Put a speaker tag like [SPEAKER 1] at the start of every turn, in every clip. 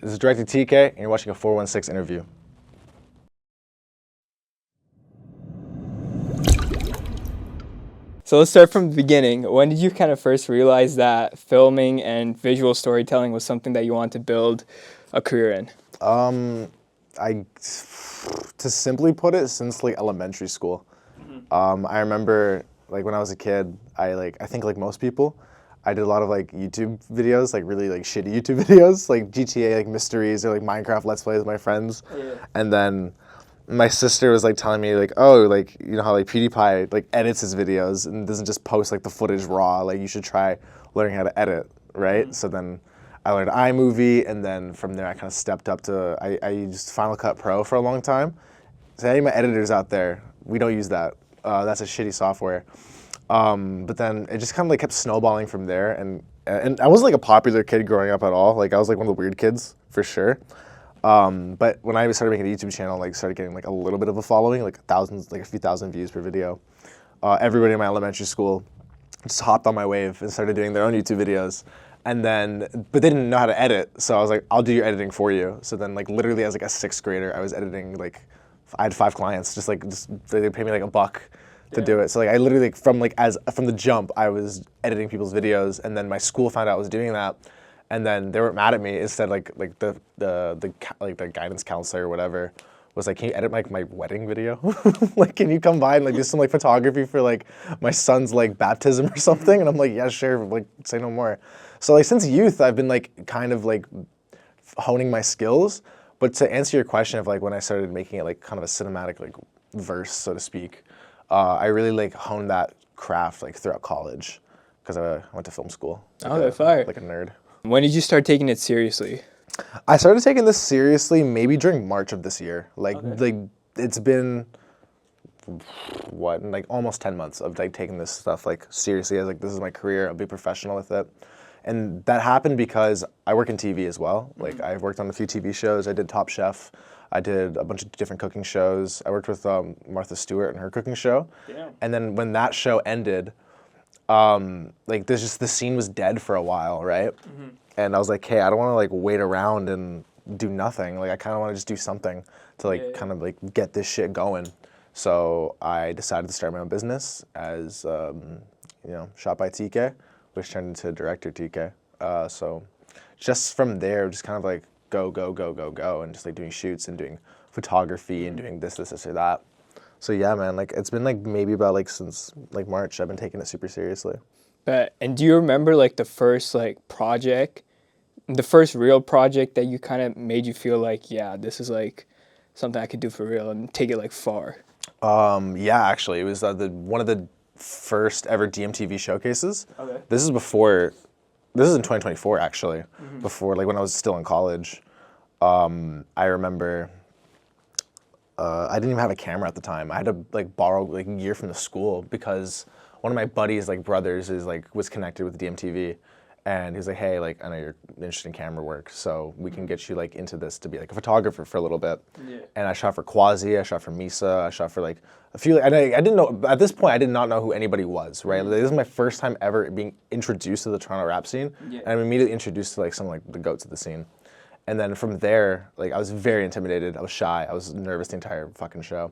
[SPEAKER 1] This is Director TK, and you're watching a 416 interview.
[SPEAKER 2] So let's start from the beginning. When did you kind of first realize that filming and visual storytelling was something that you wanted to build a career in?
[SPEAKER 1] To simply put it, since like elementary school. I remember like when I was a kid, I think like most people, I did a lot of like YouTube videos, like really like shitty YouTube videos, like GTA like mysteries or like Minecraft Let's Plays with my friends.
[SPEAKER 2] Yeah.
[SPEAKER 1] And then my sister was like telling me like, oh, like you know how like PewDiePie like edits his videos and doesn't just post like the footage raw, like you should try learning how to edit, right? So then I learned iMovie, and then from there I kind of stepped up to, I used Final Cut Pro for a long time. So any of my editors out there, we don't use that. That's a shitty software. But then it just kind of like kept snowballing from there, and I wasn't like a popular kid growing up at all. Like I was like one of the weird kids for sure. But when I started making a YouTube channel, like started getting like a little bit of a following, like thousands, like a few thousand views per video. Everybody in my elementary school just hopped on my wave and started doing their own YouTube videos. And then, but they didn't know how to edit, so I was like, I'll do your editing for you. So then like literally as like a 6th grader, I was editing like, I had 5 clients, just they paid me like $1 to do it. So like I literally like from the jump, I was editing people's videos, and then my school found out I was doing that, and then they weren't mad at me. Instead, like the guidance counselor or whatever was like, can you edit like my wedding video? Like, can you come by and like do some like photography for like my son's like baptism or something? And I'm like, yeah, sure. Like, say no more. So like since youth, I've been like kind of like honing my skills. But to answer your question of like when I started making it like kind of a cinematic like verse, so to speak, I really like honed that craft like throughout college because I went to film school.
[SPEAKER 2] Like fire.
[SPEAKER 1] Like a nerd.
[SPEAKER 2] When did you start taking it seriously?
[SPEAKER 1] I started taking this seriously maybe during March of this year. Like it's been like almost 10 months of like taking this stuff like seriously as like this is my career. I'll be professional with it. And that happened because I work in TV as well. Like I've worked on a few TV shows. I did Top Chef. I did a bunch of different cooking shows. I worked with Martha Stewart and her cooking show. Yeah. And then when that show ended, like the scene was dead for a while, right? And I was like, hey, I don't want to like wait around and do nothing. Like I kind of want to just do something to like kind of like get this shit going. So I decided to start my own business as Shot by TK, which turned into Director TK. So just from there, just kind of like go, and just like doing shoots and doing photography and doing this or that. So yeah, man, like it's been like maybe about like since like March, I've been taking it super seriously.
[SPEAKER 2] And do you remember like the first like project, the first real project that you kind of made you feel like, yeah, this is like something I could do for real and take it like far?
[SPEAKER 1] Yeah, actually, it was one of the first ever DMTV showcases.
[SPEAKER 2] Okay.
[SPEAKER 1] This is in 2024 actually, before like when I was still in college. I remember I didn't even have a camera at the time. I had to like borrow like gear from the school because one of my buddies like brothers was connected with DMTV, and he was like, hey, like I know you're interested in camera work, so we can get you like into this to be like a photographer for a little bit. Yeah. And I shot for Quasi, I shot for Misa, I shot for like a few. I didn't know at this point. I did not know who anybody was. Right, like, this is my first time ever being introduced to the Toronto rap scene, and I'm immediately introduced to like some like the goats of the scene. And then from there, like I was very intimidated. I was shy. I was nervous the entire fucking show.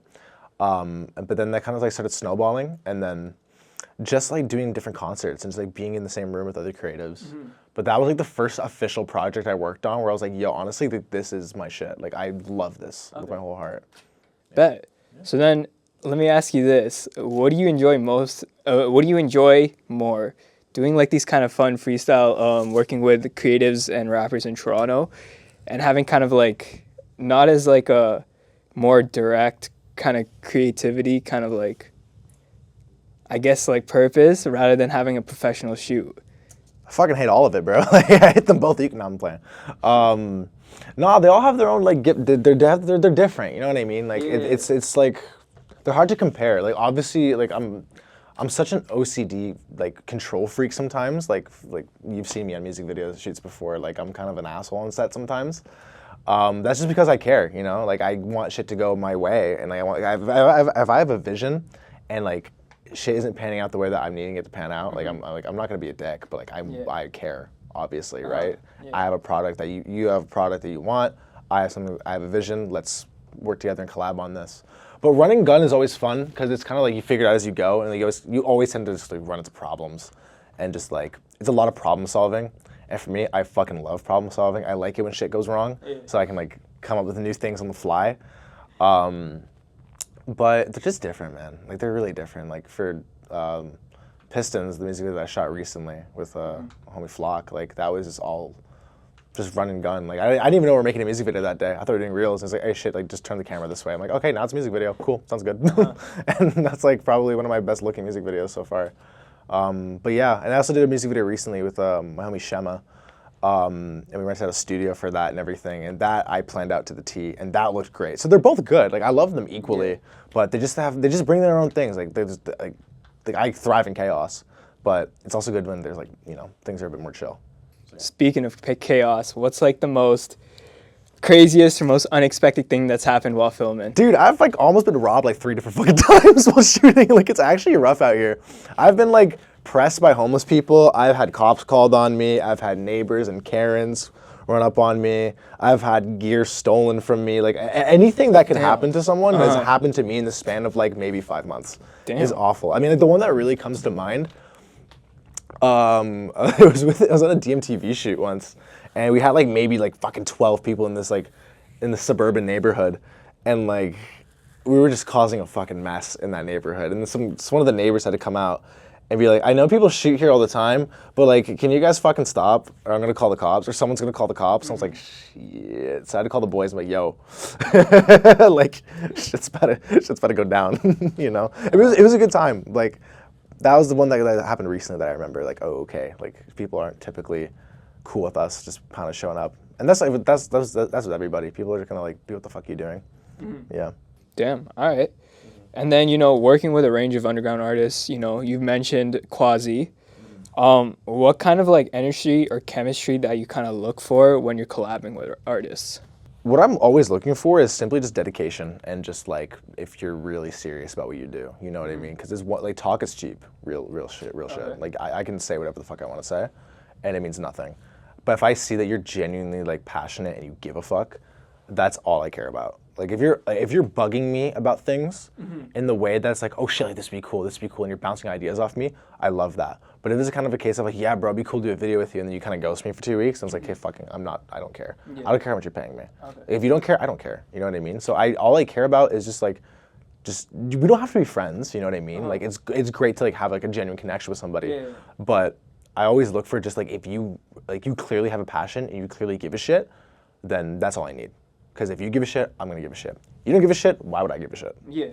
[SPEAKER 1] But then that kind of like started snowballing, and then just like doing different concerts and just like being in the same room with other creatives. But that was like the first official project I worked on where I was like, yo, honestly, this is my shit. Like I love this with my whole heart.
[SPEAKER 2] Bet. So then let me ask you this. What do you enjoy most? What do you enjoy more? Doing like these kind of fun freestyle, working with creatives and rappers in Toronto, and having kind of like, not as like a more direct kind of creativity, kind of like, I guess like purpose, rather than having a professional shoot?
[SPEAKER 1] I fucking hate all of it, bro. Like I hate them both equally. No, I'm playing. No, they all have their own like. They're different. You know what I mean? Like it's like they're hard to compare. Like obviously, like I'm such an OCD like control freak sometimes. Like you've seen me on music videos shoots before. Like I'm kind of an asshole on set sometimes. That's just because I care. You know, like I want shit to go my way, and like if I have a vision, and like shit isn't panning out the way that I'm needing it to pan out, like I'm not gonna be a dick, but like I care. obviously, right?
[SPEAKER 2] Yeah.
[SPEAKER 1] I have a product that you have a product that you want. I have a vision. Let's work together and collab on this. But running gun is always fun because it's kind of like you figure it out as you go, and you always tend to just like run into problems, and just like it's a lot of problem solving. And for me, I fucking love problem solving. I like it when shit goes wrong, so I can like come up with new things on the fly. But they're just different, man. Like they're really different. Like for Pistons, the music video that I shot recently with homie Flock, like that was just run and gun. Like I didn't even know we were making a music video that day. I thought we were doing reels. I was like, hey shit, like just turn the camera this way. I'm like, okay, now it's a music video. Cool, sounds good. And that's like probably one of my best looking music videos so far. But yeah, and I also did a music video recently with my homie Shema. And we rented out a studio for that and everything, and that I planned out to the T, and that looked great. So they're both good. Like I love them equally, but they just bring their own things. Like they just like I thrive in chaos, but it's also good when there's like things are a bit more chill.
[SPEAKER 2] Speaking of chaos, what's like the most craziest or most unexpected thing that's happened while filming?
[SPEAKER 1] Dude, I've like almost been robbed like 3 different fucking times while shooting. Like it's actually rough out here. I've been like pressed by homeless people. I've had cops called on me. I've had neighbors and Karens run up on me. I've had gear stolen from me. Like anything that could happen to someone has happened to me in the span of like maybe 5 months. Is awful. I mean, like the one that really comes to mind. I was on a DMTV shoot once, and we had like maybe like fucking 12 people in this suburban neighborhood, and like we were just causing a fucking mess in that neighborhood. And one of the neighbors had to come out and be like, I know people shoot here all the time, but like, can you guys fucking stop, or I'm gonna call the cops, or someone's gonna call the cops. And I was like, shit. So I had to call the boys. I'm like, yo, like shit's about to go down. It was a good time. Like. That was the one that happened recently that I remember. Like, oh, okay. Like, people aren't typically cool with us just kind of showing up, and that's with everybody. People are gonna like, be what the fuck are you doing? Yeah.
[SPEAKER 2] Damn. All right. And then working with a range of underground artists. You've mentioned Quasi. What kind of like energy or chemistry that you kind of look for when you're collabing with artists?
[SPEAKER 1] What I'm always looking for is simply just dedication, and just like if you're really serious about what you do, you know what I mean? Because it's like talk is cheap, real shit. Like I can say whatever the fuck I want to say, and it means nothing. But if I see that you're genuinely like passionate and you give a fuck, that's all I care about. Like if you're bugging me about things in the way that's like, oh shit, like this would be cool, and you're bouncing ideas off me, I love that. But if it's kind of a case of like, yeah, bro, it'd be cool to do a video with you, and then you kind of ghost me for 2 weeks, and it's like, hey, I don't care. I don't care how much you're paying me. Okay. If you don't care, I don't care. You know what I mean? So all I care about is just we don't have to be friends. You know what I mean? Like it's great to like have like a genuine connection with somebody. But I always look for just like if you clearly have a passion and you clearly give a shit, then that's all I need. Because if you give a shit, I'm gonna give a shit. You don't give a shit, why would I give a shit?
[SPEAKER 2] Yeah.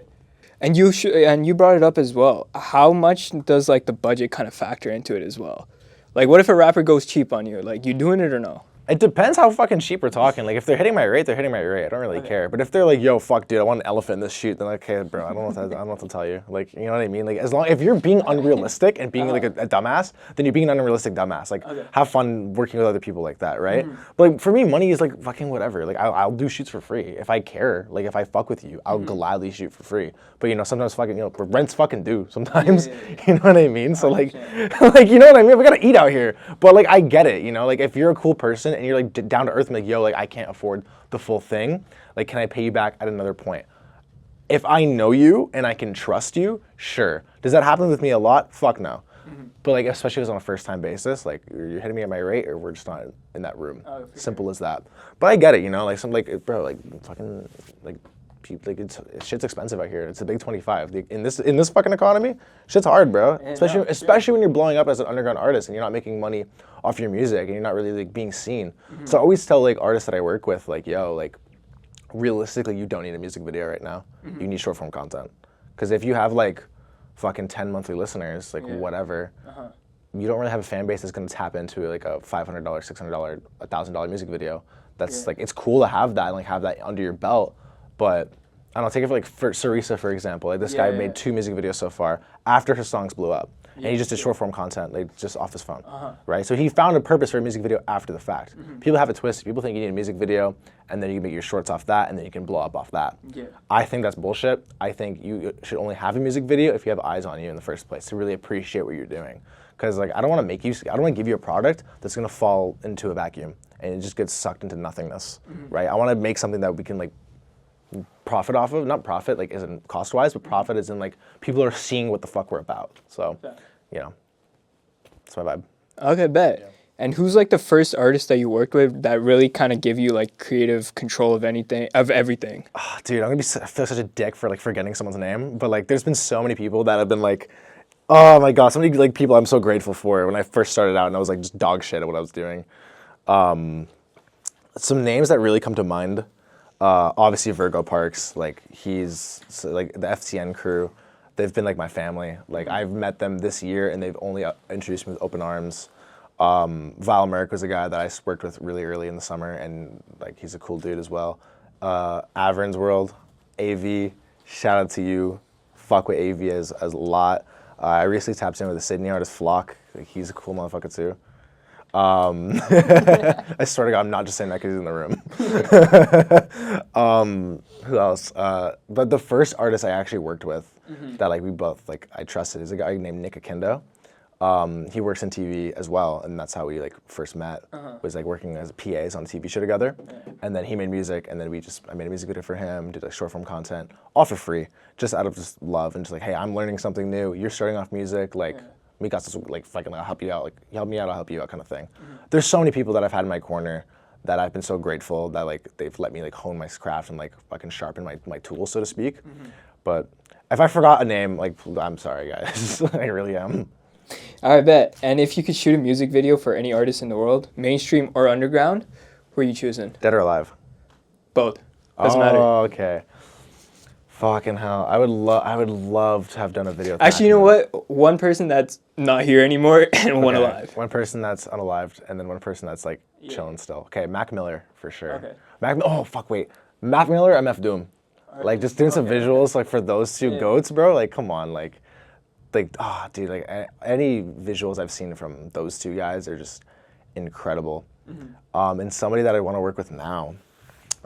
[SPEAKER 2] And you brought it up as well. How much does like the budget kind of factor into it as well? Like, what if a rapper goes cheap on you? Like, you doing it or no?
[SPEAKER 1] It depends how fucking cheap we're talking. Like, if they're hitting my rate, they're hitting my rate. I don't really care. But if they're like, yo, fuck, dude, I want an elephant in this shoot, then like, okay, bro, I don't know what to tell you. Like, you know what I mean? Like, if you're being unrealistic and being like a dumbass, then you're being an unrealistic dumbass. Like, have fun working with other people like that, right? But like, for me, money is like fucking whatever. Like, I'll do shoots for free if I care. Like, if I fuck with you, I'll gladly shoot for free. But sometimes fucking, rent's fucking due sometimes. You know what I mean? So like, like, you know what I mean? We gotta eat out here. But like, I get it. Like, if you're a cool person and you're like down to earth and like, yo, like I can't afford the full thing, like can I pay you back at another point? If I know you and I can trust you, sure. Does that happen with me a lot? Fuck no. But like, especially if it's on a first time basis, like you're hitting me at my rate or we're just not in that room. Simple as that. But I get it, like some like, bro, like fucking like shit's expensive out here. It's a big 25. In this fucking economy, shit's hard, bro. Especially when you're blowing up as an underground artist and you're not making money off your music and you're not really like being seen. So I always tell like artists that I work with, like, yo, like realistically, you don't need a music video right now. You need short form content. Because if you have like fucking 10 monthly listeners, like whatever, you don't really have a fan base that's gonna tap into like a $500, $600, $1,000 music video. That's like, it's cool to have that and like have that under your belt. But I don't know, take it for Sarisa, for example. Like this guy made 2 music videos so far after his songs blew up. And he just did short form content, like just off his phone, right? So he found a purpose for a music video after the fact. People have it twisted. People think you need a music video, and then you can make your shorts off that, and then you can blow up off that. I think that's bullshit. I think you should only have a music video if you have eyes on you in the first place to really appreciate what you're doing. because like I don't want to give you a product that's gonna fall into a vacuum and it just gets sucked into nothingness, right? I want to make something that we can like profit off of, not profit like isn't cost wise, but profit is in like people are seeing what the fuck we're about. So, you know, that's my vibe.
[SPEAKER 2] Okay, bet. Yeah. And who's like the first artist that you worked with that really kind of give you like creative control of everything?
[SPEAKER 1] Oh, dude, I feel such a dick for like forgetting someone's name, but like there's been so many people that have been like, oh my god, so many like people I'm so grateful for when I first started out and I was like just dog shit at what I was doing. Some names that really come to mind, obviously Virgo Parks, like he's like the FTN crew. They've been like my family. Like I've met them this year and they've only introduced me with open arms. Vile Merrick was a guy that I worked with really early in the summer and like he's a cool dude as well. Avern's World, AV, shout out to you. Fuck with AV as a lot. I recently tapped in with a Sydney artist, Flock. Like he's a cool motherfucker too. I swear to God, I'm not just saying that because he's in the room. Who else? But the first artist I actually worked with that like we both like I trusted is a guy named Nick Akindo. He works in TV as well, and that's how we like first met. Was like working as PAs on a TV show together, and then he made music, and then I made a music video for him, did like short form content, all for free, just out of just love and just like, hey, I'm learning something new. You're starting off music, like. We got this like fucking I'll help you out, like you help me out, I'll help you out kind of thing. There's so many people that I've had in my corner that I've been so grateful that like they've let me like hone my craft and like fucking sharpen my tools, so to speak. But if I forgot a name, like I'm sorry guys. I really am.
[SPEAKER 2] I bet. And if you could shoot a music video for any artist in the world, mainstream or underground, who are you choosing?
[SPEAKER 1] Dead or alive?
[SPEAKER 2] Both. Doesn't matter.
[SPEAKER 1] Oh, okay. Fucking hell. I would love to have done a video.
[SPEAKER 2] Actually, you know what? One person that's not here anymore and one alive.
[SPEAKER 1] One person that's unalived and then one person that's like chilling still. Okay, Mac Miller for sure.
[SPEAKER 2] Okay.
[SPEAKER 1] Mac Miller, MF Doom. Like just doing some visuals like for those two goats, bro. Like come on, like dude, like any visuals I've seen from those two guys are just incredible. And somebody that I want to work with now.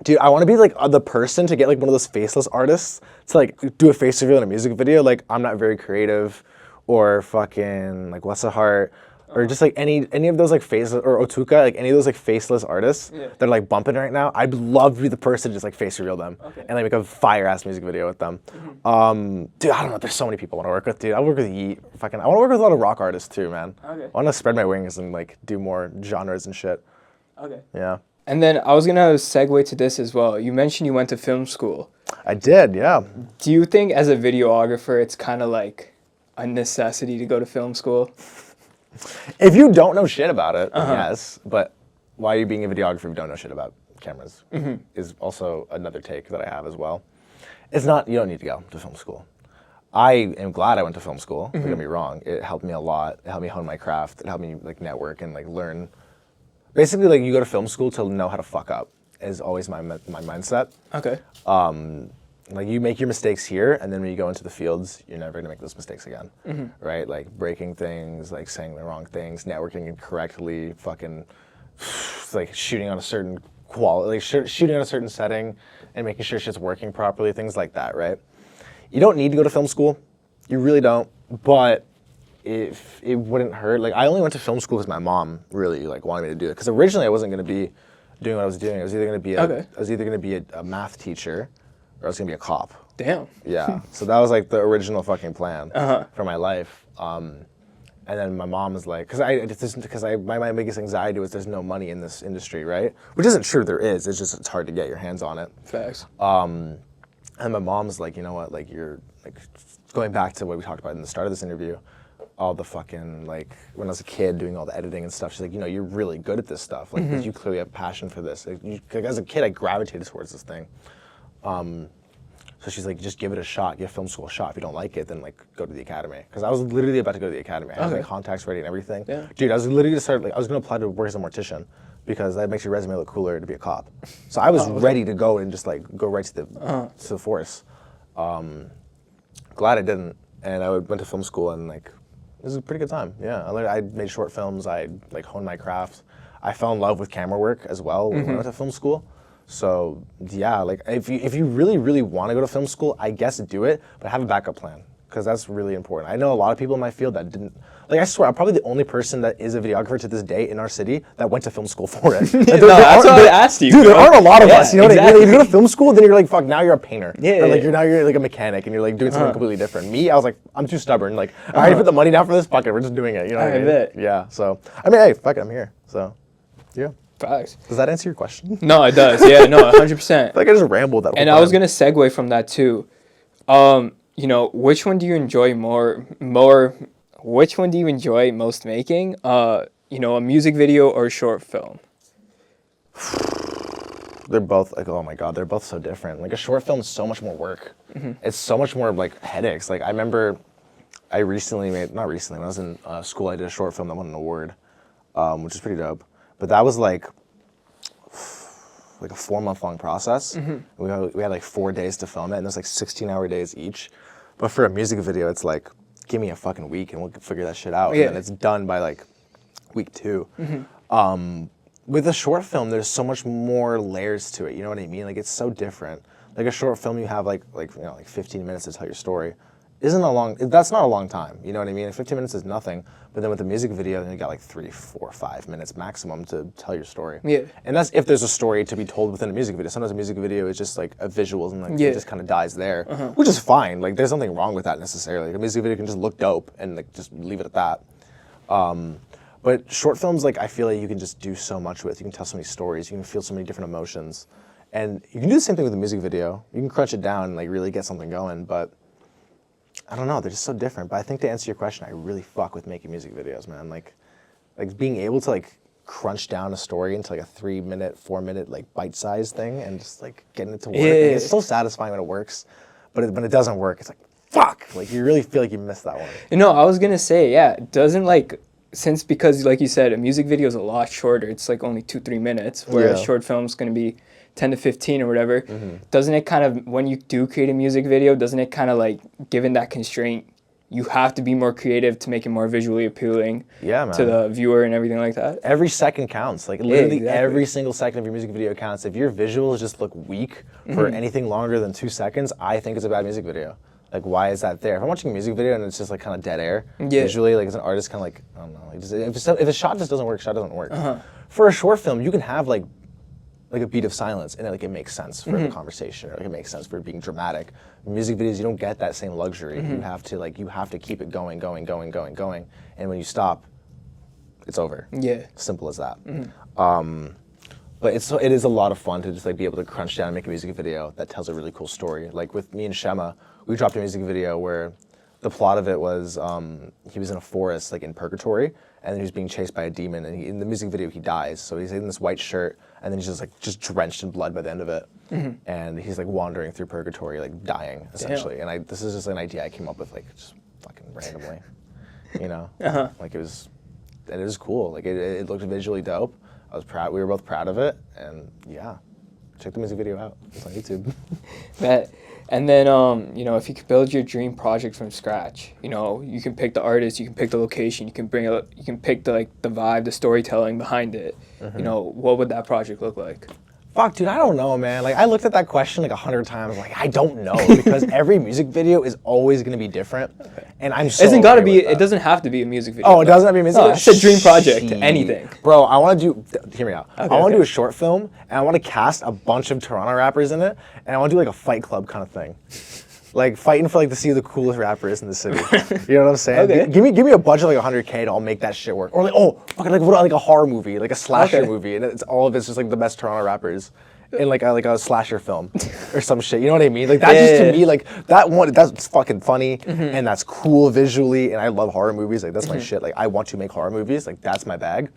[SPEAKER 1] Dude, I want to be like the person to get like one of those faceless artists to like do a face reveal in a music video. Like I'm not very creative, or fucking like What's a Heart, or just like any of those like faceless, or Otuka, like any of those like faceless artists that are like bumping right now. I'd love to be the person to just like face reveal them and like make a fire ass music video with them. Dude, I don't know. There's so many people I want to work with, dude. I work with Yeet. I want to work with a lot of rock artists too, man. I want to spread my wings and like do more genres and shit. Yeah.
[SPEAKER 2] And then I was going to segue to this as well. You mentioned you went to film school.
[SPEAKER 1] I did, yeah.
[SPEAKER 2] Do you think as a videographer, it's kind of like a necessity to go to film school?
[SPEAKER 1] If you don't know shit about it, yes. But why are you being a videographer if you don't know shit about cameras? Is also another take that I have as well. It's not, you don't need to go to film school. I am glad I went to film school, don't get me wrong. It helped me a lot. It helped me hone my craft. It helped me like network and like learn. Basically, like you go to film school to know how to fuck up is always my mindset.
[SPEAKER 2] Okay.
[SPEAKER 1] Like you make your mistakes here, and then when you go into the fields, you're never gonna make those mistakes again, right? Like breaking things, like saying the wrong things, networking incorrectly, fucking like shooting on a certain quality, like shooting on a certain setting, and making sure shit's working properly, things like that, right? You don't need to go to film school, you really don't, but if it wouldn't hurt, like I only went to film school because my mom really like wanted me to do it. Because originally I wasn't going to be doing what I was doing. I was either going to be a math teacher, or I was going to be a cop.
[SPEAKER 2] Damn.
[SPEAKER 1] Yeah. So that was like the original fucking plan for my life. And then my mom was like, because my biggest anxiety was there's no money in this industry, right? Which isn't true. There is. It's just it's hard to get your hands on it.
[SPEAKER 2] Facts.
[SPEAKER 1] And my mom's like, you know what? Like you're like going back to what we talked about in the start of this interview. All the fucking, like, when I was a kid doing all the editing and stuff, she's like, you know, you're really good at this stuff. Like, you clearly have passion for this. Like, as a kid, I gravitated towards this thing. So she's like, just give it a shot, give film school a shot. If you don't like it, then, like, go to the academy. Because I was literally about to go to the academy. I had my contacts ready and everything. Yeah. Dude, I was literally going to start, like, I was going to apply to work as a mortician because that makes your resume look cooler to be a cop. So I was ready to go and just, like, go right to the force. Glad I didn't. And I went to film school and, like, it was a pretty good time, yeah. I made short films, I like honed my craft. I fell in love with camera work as well when I went to film school. So yeah, like if you really, really want to go to film school, I guess do it, but have a backup plan. because that's really important. I know a lot of people in my field that didn't. Like, I swear, I'm probably the only person that is a videographer to this day in our city that went to film school for it.
[SPEAKER 2] That's why I asked you.
[SPEAKER 1] Dude, there aren't a lot of
[SPEAKER 2] Yeah,
[SPEAKER 1] us. You know what I mean? Like, if you go to film school, then you're like, fuck, now you're a painter.
[SPEAKER 2] Yeah,
[SPEAKER 1] Or like,
[SPEAKER 2] yeah.
[SPEAKER 1] you're like a mechanic, and you're like doing something completely different. Me, I was like, I'm too stubborn. Like, I already put the money down for this. Fuck it, we're just doing it. You know what I mean?
[SPEAKER 2] bet.
[SPEAKER 1] Yeah. So, I mean, hey, fuck it, I'm here. So, yeah.
[SPEAKER 2] Facts.
[SPEAKER 1] Does that answer your question?
[SPEAKER 2] No, it does. Yeah, no, 100%.
[SPEAKER 1] Like, I just rambled that whole
[SPEAKER 2] And
[SPEAKER 1] time.
[SPEAKER 2] I was gonna segue from that too. You know, which one do you enjoy more? Which one do you enjoy most making? You know, a music video or a short film?
[SPEAKER 1] They're both like, oh my god, they're both so different. Like, a short film is so much more work. It's so much more like headaches. Like, I remember I recently made, not recently, when I was in school, I did a short film that won an award, which is pretty dope. But that was like a 4-month long process. We had like 4 days to film it, and there's like 16-hour days each. But for a music video, it's like, give me a fucking week and we'll figure that shit out.
[SPEAKER 2] Yeah.
[SPEAKER 1] And then it's done by like week 2. With a short film, there's so much more layers to it. You know what I mean? Like, it's so different. Like, a short film, you have like 15 minutes to tell your story. That's not a long time. You know what I mean? 15 minutes is nothing. But then with a music video, then you got like 3, 4, 5 minutes maximum to tell your story.
[SPEAKER 2] Yeah.
[SPEAKER 1] And that's if there's a story to be told within a music video. Sometimes a music video is just like a visual and like it just kind of dies there, which is fine. Like, there's nothing wrong with that necessarily. Like, a music video can just look dope and like just leave it at that. But short films, like, I feel like you can just do so much with. You can tell so many stories. You can feel so many different emotions. And you can do the same thing with a music video. You can crunch it down and like really get something going, but I don't know, they're just so different. But I think to answer your question, I really fuck with making music videos, man. Like being able to like crunch down a story into like a 3-minute, 4-minute like bite-sized thing and just like getting it to work.
[SPEAKER 2] Yeah.
[SPEAKER 1] Like, it's so satisfying when it works, but when it doesn't work, it's like, fuck! Like, you really feel like you missed that one.
[SPEAKER 2] No, I was gonna say, yeah, it doesn't like, because like you said, a music video is a lot shorter. It's like only 2-3 minutes, whereas
[SPEAKER 1] Yeah.
[SPEAKER 2] short film's gonna be 10 to 15 or whatever. Doesn't it kind of, when you do create a music video, doesn't it kind of like, given that constraint, you have to be more creative to make it more visually appealing
[SPEAKER 1] Yeah, man.
[SPEAKER 2] to the viewer and everything like that?
[SPEAKER 1] Every second counts. Like, literally
[SPEAKER 2] exactly.
[SPEAKER 1] every single second of your music video counts. If your visuals just look weak for anything longer than 2 seconds, I think it's a bad music video. Like, why is that there? If I'm watching a music video and it's just like kind of dead air, visually, like, as an artist, kind of like, I don't know. Like, just, if a shot just doesn't work, shot doesn't work. For a short film, you can have like a beat of silence and it makes sense for the conversation, or like it makes sense for it being dramatic. In music videos, you don't get that same luxury. You have to keep it going, and when you stop, it's over.
[SPEAKER 2] Yeah.
[SPEAKER 1] Simple as that. But it is a lot of fun to just like be able to crunch down and make a music video that tells a really cool story. Like with me and Shema, we dropped a music video where the plot of it was he was in a forest like in purgatory, and then he was being chased by a demon, and in the music video he dies. So he's in this white shirt, and then he's just drenched in blood by the end of it, and he's like wandering through purgatory, like dying essentially. And this is just an idea I came up with like just fucking randomly, you know? Like it was cool. Like it looked visually dope. I was proud. We were both proud of it, and yeah, check the music video out. It's on YouTube.
[SPEAKER 2] That, and then you know, if you could build your dream project from scratch, you know, you can pick the artist, you can pick the location, you can pick the like the vibe, the storytelling behind it. You know, what would that project look like?
[SPEAKER 1] Fuck, dude, I don't know, man. Like, I looked at that question like 100 times. Like, I don't know, because every music video is always going to be different, and I'm so
[SPEAKER 2] Isn't gotta
[SPEAKER 1] okay
[SPEAKER 2] be.
[SPEAKER 1] with that.
[SPEAKER 2] It doesn't have to be a music video.
[SPEAKER 1] Oh, it doesn't have to be a music
[SPEAKER 2] No,
[SPEAKER 1] video?
[SPEAKER 2] it's a dream project.
[SPEAKER 1] Shit.
[SPEAKER 2] Anything.
[SPEAKER 1] Bro, I want to do, hear me out. I want to
[SPEAKER 2] okay.
[SPEAKER 1] do a short film, and I want to cast a bunch of Toronto rappers in it, and I want to do like a fight club kind of thing. Like fighting for like to see who the coolest rappers in the city. You know what I'm saying?
[SPEAKER 2] Okay.
[SPEAKER 1] Give me a budget like 100K and I'll make that shit work. Or like, fucking like a horror movie, like a slasher movie, and it's all of it's just like the best Toronto rappers in like a slasher film or some shit. You know what I mean? Like that just to me, like that's fucking funny and that's cool visually, and I love horror movies. Like that's my shit. Like I want to make horror movies. Like that's my bag.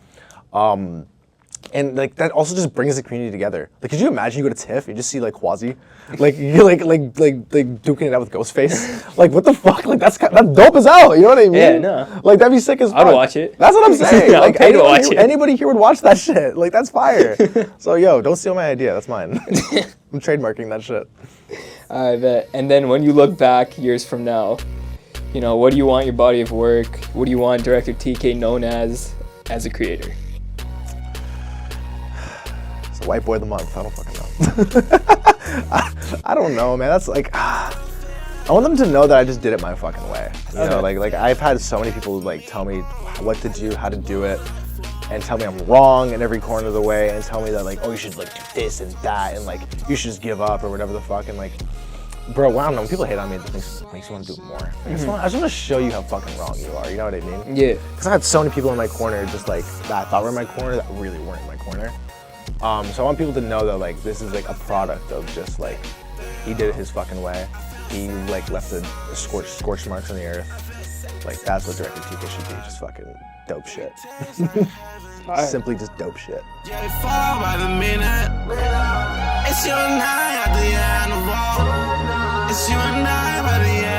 [SPEAKER 1] And like that also just brings the community together. Like, could you imagine you go to TIFF, you just see like Quasi, like you're like duking it out with Ghostface. Like what the fuck? Like that's dope as hell. You know what I mean?
[SPEAKER 2] Yeah, no.
[SPEAKER 1] Like that'd be sick as fuck.
[SPEAKER 2] I'd watch it.
[SPEAKER 1] That's what I'm saying.
[SPEAKER 2] I'll
[SPEAKER 1] Like
[SPEAKER 2] pay to watch it.
[SPEAKER 1] anybody here would watch that shit. Like that's fire. So yo, don't steal my idea. That's mine. I'm trademarking that shit.
[SPEAKER 2] I bet. And then when you look back years from now, you know, what do you want your body of work? What do you want director TK known as a creator?
[SPEAKER 1] White boy of the month. I don't fucking know. I don't know, man. That's like, I want them to know that I just did it my fucking way. You know,
[SPEAKER 2] Okay.
[SPEAKER 1] like I've had so many people like tell me what to do, how to do it, and tell me I'm wrong in every corner of the way, and tell me that like, oh, you should like do this and that, and like you should just give up or whatever the fuck. And like, bro, well, I don't know. When people hate on me, it just makes you want to do it more. Like, I just want to show you how fucking wrong you are. You know what I mean?
[SPEAKER 2] Yeah.
[SPEAKER 1] Because I had so many people in my corner, just like that I thought were in my corner, that really weren't in my corner. So I want people to know that like this is like a product of just like he did it his fucking way. He like left the scorch marks on the earth. Like that's what director TK should be, just fucking dope shit.
[SPEAKER 2] Alright.
[SPEAKER 1] Simply just dope shit.
[SPEAKER 3] Yeah, they fall by the minute. It's you and I at the end of all. It's you and I by the end.